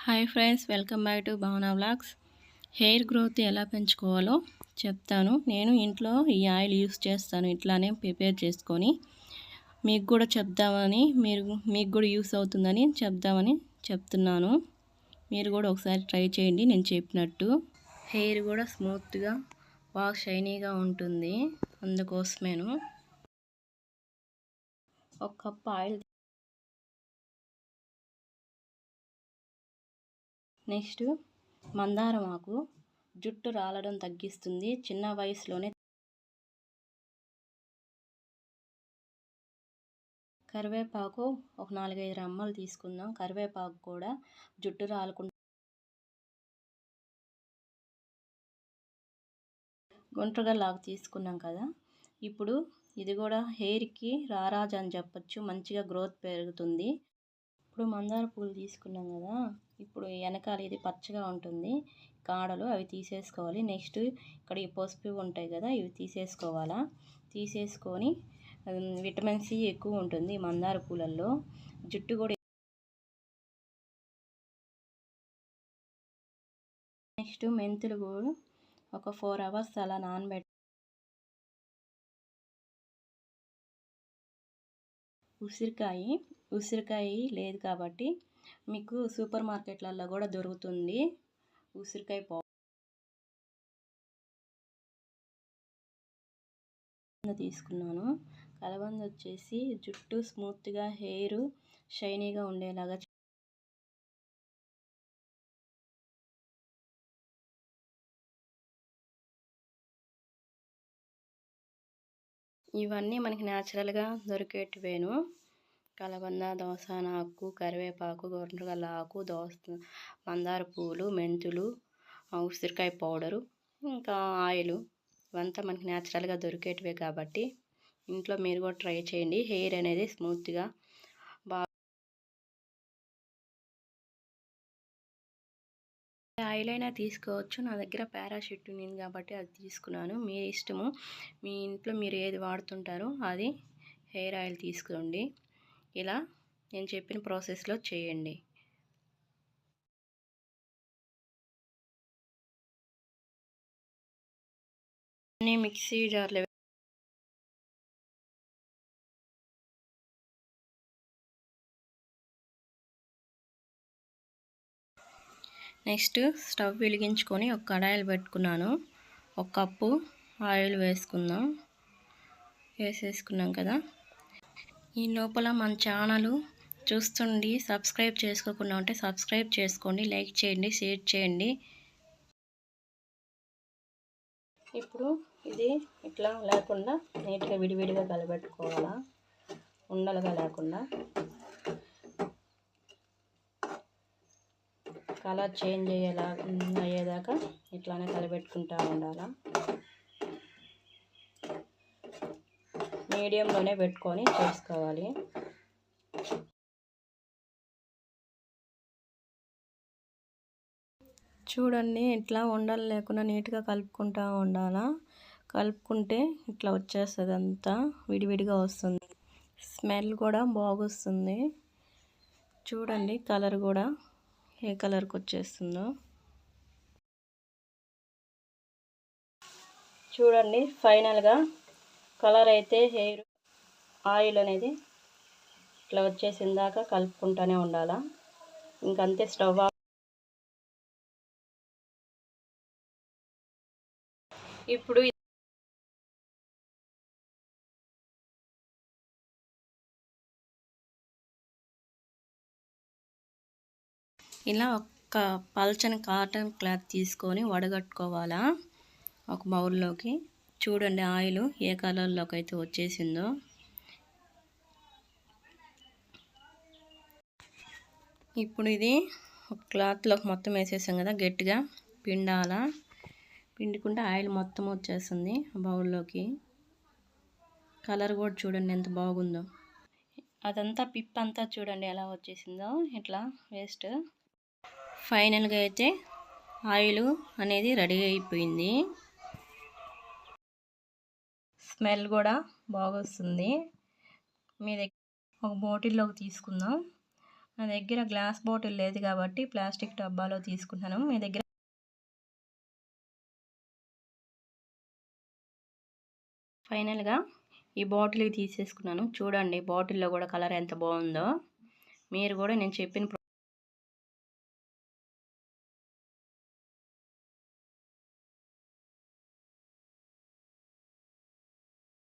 Hi friends, welcome back to భావన vlogs. Hair growth ఎలా పెంచుకోవాలో చెప్తాను. నేను ఇంట్లో ఈ ఆయిల్ యూస్ చేస్తాను. ఇట్లానే ప్రిపేర్ చేసుకొని మీకు కూడా చెప్దామని, మీకు కూడా యూస్ అవుతుందని చెప్దామని చెప్తున్నాను. మీరు కూడా ఒకసారి ట్రై చేయండి నేను చెప్పినట్టు. హెయిర్ కూడా స్మూత్గా బాగా షైనీగా ఉంటుంది. అందుకోసమేను ఒక కప్ ఆయిల్. నెక్స్ట్ మందారం ఆకు జుట్టు రాలడం తగ్గిస్తుంది. చిన్న వయసులోనే కరివేపాకు ఒక 4-5 రెమ్మలు తీసుకుందాం. కరివేపాకు కూడా జుట్టు రాలకుండా గుండ్రగా లాగా తీసుకున్నాం కదా. ఇప్పుడు ఇది కూడా హెయిర్కి రారాజు అని చెప్పొచ్చు. మంచిగా గ్రోత్ పెరుగుతుంది. ఇప్పుడు మందార పూలు తీసుకున్నాం కదా. ఇప్పుడు వెనకాల ఇది పచ్చగా ఉంటుంది కాడలు, అవి తీసేసుకోవాలి. నెక్స్ట్ ఇక్కడ ఈ పసుపు ఉంటాయి కదా, ఇవి తీసేసుకోవాలా. తీసేసుకొని విటమిన్ సి ఎక్కువ ఉంటుంది మందార పూలల్లో. జుట్టు కూడా. నెక్స్ట్ మెంతులు కూడా ఒక 4 hours అలా నానబెట్టి. ఉసిరికాయ లేదు కాబట్టి మీకు సూపర్ మార్కెట్లలో కూడా దొరుకుతుంది ఉసిరికాయ పౌడర్. తీసుకున్నాను. కలబంద వచ్చేసి జుట్టు స్మూత్గా, హెయిర్ షైనీగా ఉండేలాగా. ఇవన్నీ మనకి న్యాచురల్గా దొరికేటివేను. కలబంద, దోసనాకు, కరివేపాకు, గొండ్రగల్ల ఆకు, మందార పూలు, మెంతులు, ఉసిరికాయ పౌడరు, ఇంకా ఆయిల్. ఇవంతా మనకి న్యాచురల్గా దొరికేటివే కాబట్టి ఇంట్లో మీరు కూడా ట్రై చేయండి. హెయిర్ అనేది స్మూత్గా బాగా. ఆయిల్ అయినా తీసుకోవచ్చు. నా దగ్గర పారాషూట్ ఉంది కాబట్టి అది తీసుకున్నాను. మీ ఇష్టము. మీ ఇంట్లో మీరు ఏది వాడుతుంటారో అది హెయిర్ ఆయిల్ తీసుకోండి. ఇలా నేను చెప్పిన ప్రాసెస్లో చేయండి. మిక్సీ జార్లో నెక్స్ట్ స్టవ్ వెలిగించుకొని ఒక కడాయిలు పెట్టుకున్నాను. ఒక కప్పు ఆయిల్ వేసుకుందాం. వేసేసుకున్నాం కదా. ఈ లోపల మన ఛానల్ చూస్తుండి సబ్స్క్రైబ్ చేసుకోకుండా ఉంటే సబ్స్క్రైబ్ చేసుకోండి, లైక్ చేయండి, షేర్ చేయండి. ఇప్పుడు ఇది ఇట్లా లేకుండా నీట్గా విడివిడిగా కలబెట్టుకోవాలా, ఉండలుగా లేకుండా. కలర్ చేంజ్ అయ్యేదాకా ఇట్లానే కలబెట్టుకుంటూ ఉండాలా. మీడియంలోనే పెట్టుకొని చేసుకోవాలి. చూడండి, ఇట్లా ఉండలు లేకుండా నీట్గా కలుపుకుంటూ ఉండాలా. కలుపుకుంటే ఇట్లా వచ్చేస్తుంది, అంతా విడివిడిగా వస్తుంది. స్మెల్ కూడా బాగొస్తుంది. చూడండి, కలర్ కూడా ఏ కలర్కి వచ్చేస్తుందో చూడండి. ఫైనల్గా కలర్ అయితే హెయిర్ ఆయిల్ అనేది ఇట్లా వచ్చేసిందాక కలుపుకుంటూనే ఉండాలా. ఇంకంతే. స్టవ్ ఇప్పుడు ఇలా ఒక పల్చని కాటన్ క్లాత్ తీసుకొని వడగట్టుకోవాలా ఒక బౌల్లోకి. చూడండి ఆయిల్ ఏ కలర్లోకి అయితే వచ్చేసిందో. ఇప్పుడు ఇది ఒక క్లాత్లోకి మొత్తం వేసేసాం కదా. గట్టిగా పిండాలా. పిండుకుంటే ఆయిల్ మొత్తం వచ్చేస్తుంది బౌల్లోకి. కలర్ కూడా చూడండి ఎంత బాగుందో. అదంతా పిప్ అంతా చూడండి ఎలా వచ్చేసిందో. ఇట్లా వేస్ట్. ఫైనల్గా అయితే ఆయిల్ అనేది రెడీ అయిపోయింది. స్మెల్ కూడా బాగా వస్తుంది. మీ దగ్గర ఒక బాటిల్లోకి తీసుకుందాం. నా దగ్గర గ్లాస్ బాటిల్ లేదు కాబట్టి ప్లాస్టిక్ డబ్బాలో తీసుకున్నాను. మీ దగ్గర ఫైనల్గా ఈ బాటిల్కి తీసేసుకున్నాను. చూడండి బాటిల్లో కూడా కలర్ ఎంత బాగుందో. మీరు కూడా నేను చెప్పిన